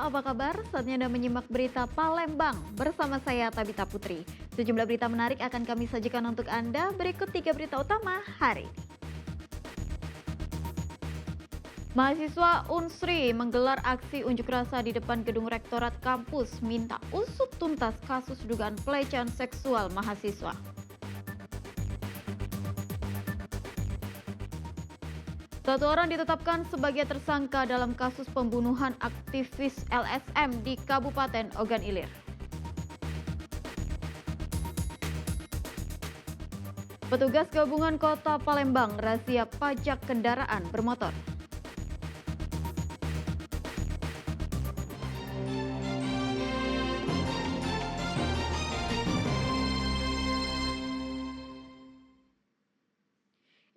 apa kabar? Saatnya Anda menyimak berita Palembang bersama saya Tabita Putri. Sejumlah berita menarik akan kami sajikan untuk Anda. Berikut 3 berita utama hari ini. Mahasiswa Unsri menggelar aksi unjuk rasa di depan gedung rektorat kampus minta usut tuntas kasus dugaan pelecehan seksual mahasiswa. Satu orang ditetapkan sebagai tersangka dalam kasus pembunuhan aktivis LSM di Kabupaten Ogan Ilir. Petugas gabungan Kota Palembang razia pajak kendaraan bermotor.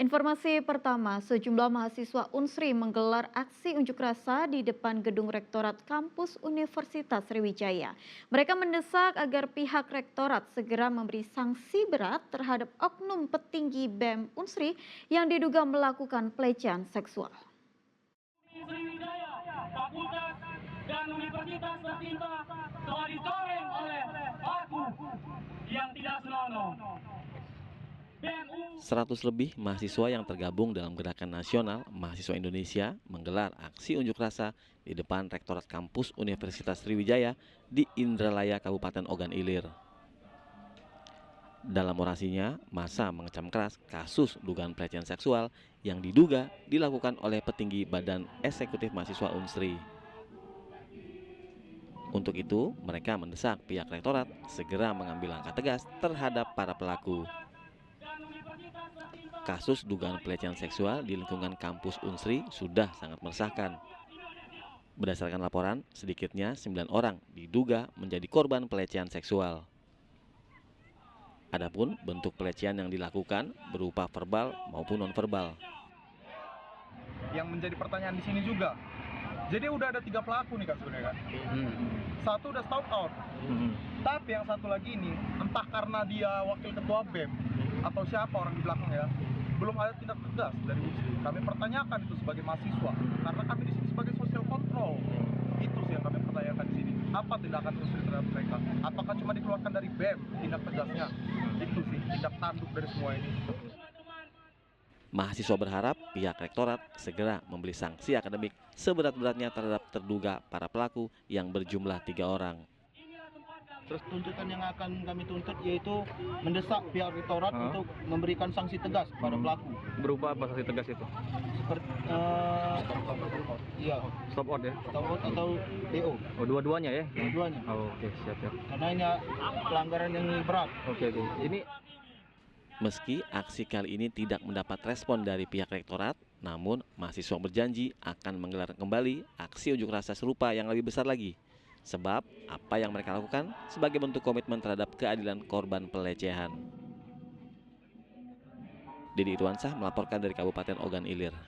Informasi pertama, sejumlah mahasiswa Unsri menggelar aksi unjuk rasa di depan gedung Rektorat Kampus Universitas Sriwijaya. Mereka mendesak agar pihak Rektorat segera memberi sanksi berat terhadap oknum petinggi BEM Unsri yang diduga melakukan pelecehan seksual. Sriwijaya, fakultas dan universitas tercinta telah dicoreng oleh pelaku yang tidak senonoh. 100 lebih mahasiswa yang tergabung dalam Gerakan Nasional Mahasiswa Indonesia menggelar aksi unjuk rasa di depan Rektorat Kampus Universitas Sriwijaya di Indralaya, Kabupaten Ogan Ilir. Dalam orasinya, massa mengecam keras kasus dugaan pelecehan seksual yang diduga dilakukan oleh petinggi Badan Eksekutif Mahasiswa Unsri. Untuk itu, mereka mendesak pihak Rektorat segera mengambil langkah tegas terhadap para pelaku. Kasus dugaan pelecehan seksual di lingkungan kampus Unsri sudah sangat meresahkan. Berdasarkan laporan, sedikitnya 9 orang diduga menjadi korban pelecehan seksual. Adapun bentuk pelecehan yang dilakukan berupa verbal maupun nonverbal. Yang menjadi pertanyaan di sini juga, jadi udah ada 3 pelaku nih Kak sebenarnya kan. Satu udah stop out, tapi yang satu lagi ini entah karena dia wakil ketua BEM atau siapa orang di belakangnya, belum ada tindak tegas dari Unsri. Kami pertanyakan itu sebagai mahasiswa, karena kami di sini sebagai social control. Itu sih yang kami pertanyakan di sini. Apa tindakan Unsri terhadap mereka? Apakah cuma dikeluarkan dari BEM tindak tegasnya? Itu sih tindak tanduk dari semua ini. Mahasiswa berharap pihak Rektorat segera memberi sanksi akademik seberat-beratnya terhadap terduga para pelaku yang berjumlah 3 orang. Terus tuntutan yang akan kami tuntut yaitu mendesak pihak Rektorat untuk memberikan sanksi tegas kepada pelaku. Berupa apa sanksi tegas itu? Seperti iya, Stop out ya? stop out atau DO. Oh, dua-duanya ya? Dua-duanya. Oh, oke, siap. Karena ini pelanggaran yang berat. Oke. Ini Meski aksi kali ini tidak mendapat respon dari pihak Rektorat, namun mahasiswa berjanji akan menggelar kembali aksi unjuk rasa serupa yang lebih besar lagi. Sebab apa yang mereka lakukan sebagai bentuk komitmen terhadap keadilan korban pelecehan. Didi Irwansah melaporkan dari Kabupaten Ogan Ilir.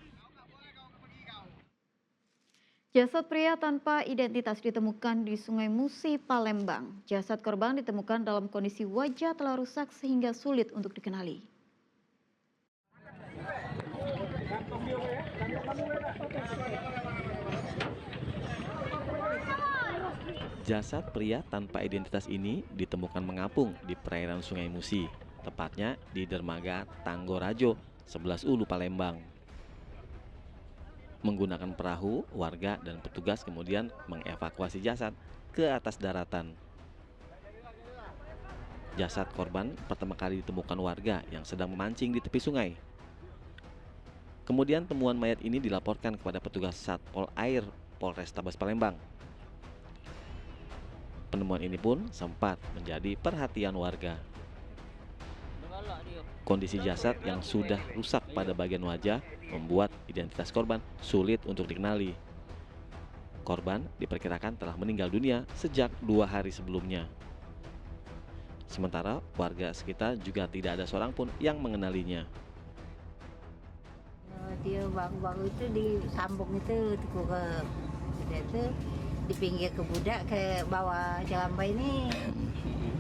Jasad pria tanpa identitas ditemukan di Sungai Musi, Palembang. Jasad korban ditemukan dalam kondisi wajah telah rusak sehingga sulit untuk dikenali. Jasad pria tanpa identitas ini ditemukan mengapung di perairan Sungai Musi, tepatnya di dermaga Tanggorajo, 11 Ulu, Palembang. Menggunakan perahu, warga dan petugas kemudian mengevakuasi jasad ke atas daratan. Jasad korban pertama kali ditemukan warga yang sedang memancing di tepi sungai. Kemudian temuan mayat ini dilaporkan kepada petugas Satpol Air Polrestabes Palembang. Penemuan ini pun sempat menjadi perhatian warga. Kondisi jasad yang sudah rusak pada bagian wajah membuat identitas korban sulit untuk dikenali. Korban diperkirakan telah meninggal dunia sejak 2 hari sebelumnya. Sementara warga sekitar juga tidak ada seorang pun yang mengenalinya. Dia baru-baru itu disambung itu ke di pinggir ke budak ke bawah jalan bay ini.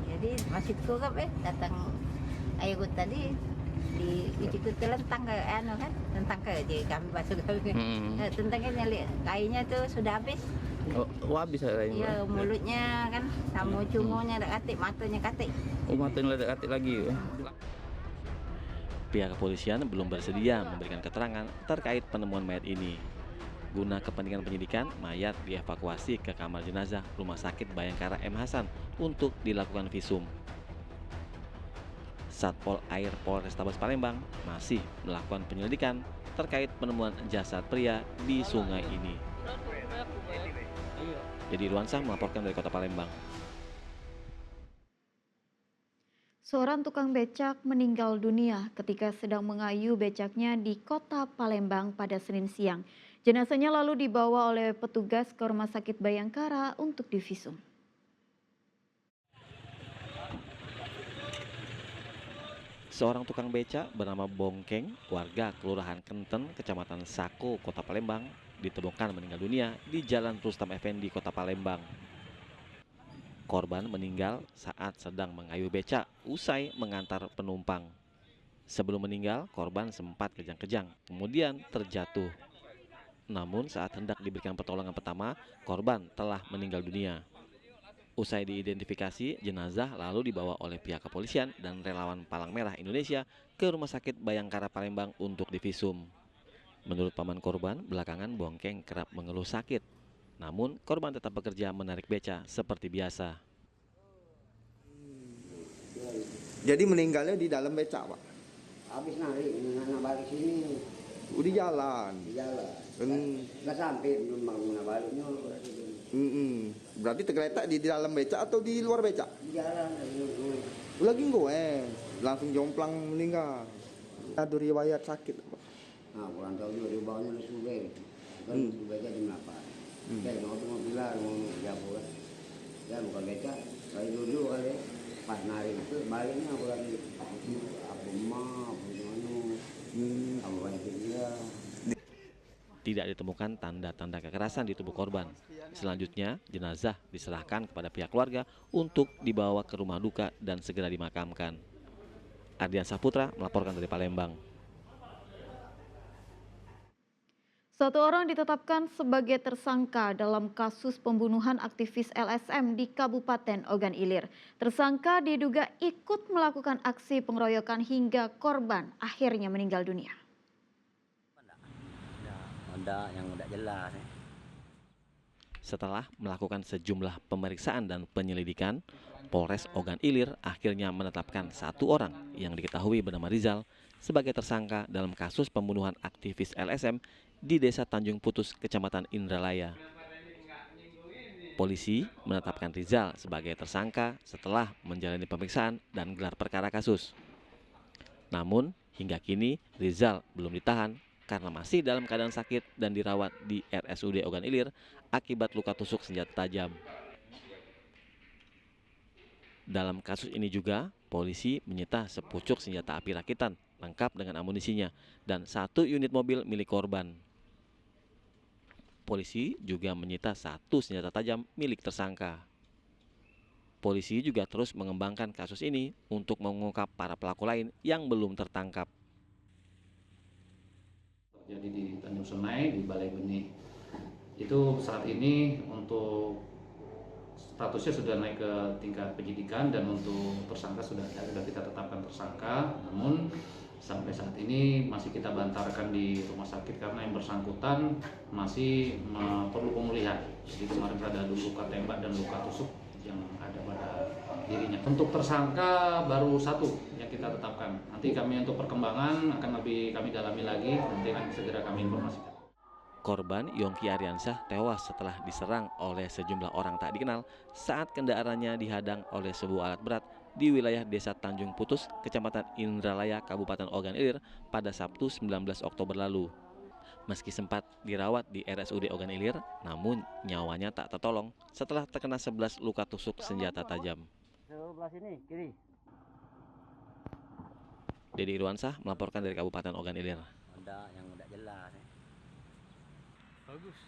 Jadi masih kurang datang air tadi di itu telentang ke tentang ke jadi kami basuh tentangnya nyali kayunya tuh sudah habis Oh, habis ada ini. Iya, mulutnya kan sama cungonya ada katik, matanya katik. Oh, matanya ada katik lagi. Pihak kepolisian belum bersedia memberikan keterangan terkait penemuan mayat ini. Guna kepentingan penyidikan, mayat dievakuasi ke kamar jenazah Rumah Sakit Bayangkara M. Hasan untuk dilakukan visum. Satpol Air Polrestabes Palembang masih melakukan penyelidikan terkait penemuan jasad pria di sungai ini. Jadi Irwansah melaporkan dari Kota Palembang. Seorang tukang becak meninggal dunia ketika sedang mengayuh becaknya di Kota Palembang pada Senin siang. Jenazahnya lalu dibawa oleh petugas ke Rumah Sakit Bayangkara untuk divisum. Seorang tukang beca bernama Bongkeng, warga Kelurahan Kenten, Kecamatan Sako, Kota Palembang, ditemukan meninggal dunia di Jalan Rustam Effendi, Kota Palembang. Korban meninggal saat sedang mengayuh beca usai mengantar penumpang. Sebelum meninggal, korban sempat kejang-kejang, kemudian terjatuh. Namun saat hendak diberikan pertolongan pertama, korban telah meninggal dunia. Usai diidentifikasi, jenazah lalu dibawa oleh pihak kepolisian dan relawan Palang Merah Indonesia ke Rumah Sakit Bayangkara Palembang untuk divisum. Menurut paman korban, belakangan Bongkeng kerap mengeluh sakit. Namun, korban tetap bekerja menarik beca seperti biasa. Jadi meninggalnya di dalam becak, Pak? Habis narik, anak balik sini. Udah jalan? Di jalan. Hmm. Nggak sampai, belum mau baliknya. Berarti tergeletak di dalam becak atau di luar becak? Di jalan. Lagi goeng, langsung jomplang meninggal. Ada riwayat sakit, Pak? Nah, kurang tahu juga, dia bawanya udah subek. Kan subeknya jam 8. Kayak mau bilang, mau jago kan. Ya bukan becak, kali dulu kali ya. Pas narik itu, baliknya aku lagi. Aku mah, aku gimana. Aku banyak dia. Tidak ditemukan tanda-tanda kekerasan di tubuh korban. Selanjutnya, jenazah diserahkan kepada pihak keluarga untuk dibawa ke rumah duka dan segera dimakamkan. Ardian Saputra melaporkan dari Palembang. Satu orang ditetapkan sebagai tersangka dalam kasus pembunuhan aktivis LSM di Kabupaten Ogan Ilir. Tersangka diduga ikut melakukan aksi pengeroyokan hingga korban akhirnya meninggal dunia. Ada yang udah jelas. Setelah melakukan sejumlah pemeriksaan dan penyelidikan, Polres Ogan Ilir akhirnya menetapkan satu orang yang diketahui bernama Rizal sebagai tersangka dalam kasus pembunuhan aktivis LSM di Desa Tanjung Putus, Kecamatan Indralaya. Polisi menetapkan Rizal sebagai tersangka setelah menjalani pemeriksaan dan gelar perkara kasus. Namun, hingga kini Rizal belum ditahan karena masih dalam keadaan sakit dan dirawat di RSUD Ogan Ilir akibat luka tusuk senjata tajam. Dalam kasus ini juga, polisi menyita sepucuk senjata api rakitan lengkap dengan amunisinya dan 1 unit mobil milik korban. Polisi juga menyita 1 senjata tajam milik tersangka. Polisi juga terus mengembangkan kasus ini untuk mengungkap para pelaku lain yang belum tertangkap. Jadi di Tanjung Sungai, di Balai Benih. Itu saat ini untuk statusnya sudah naik ke tingkat penyidikan dan untuk tersangka sudah kita tetapkan tersangka. Namun sampai saat ini masih kita bantarkan di rumah sakit karena yang bersangkutan masih perlu pemulihan. Jadi kemarin ada luka tembak dan luka tusuk yang ada pada dirinya. Untuk tersangka baru 1 yang kita tetapkan. Nanti kami untuk perkembangan akan lebih kami dalami lagi, nanti akan segera kami informasikan. Korban Yongki Ariansyah tewas setelah diserang oleh sejumlah orang tak dikenal saat kendaraannya dihadang oleh sebuah alat berat di wilayah Desa Tanjung Putus, Kecamatan Indralaya, Kabupaten Ogan Ilir pada Sabtu 19 Oktober lalu. Meski sempat dirawat di RSUD Ogan Ilir, namun nyawanya tak tertolong setelah terkena 11 luka tusuk senjata tajam. Sebelah sini, kiri. Dedi Irwansah melaporkan dari Kabupaten Ogan Ilir. Ada yang udah jelas. Bagus.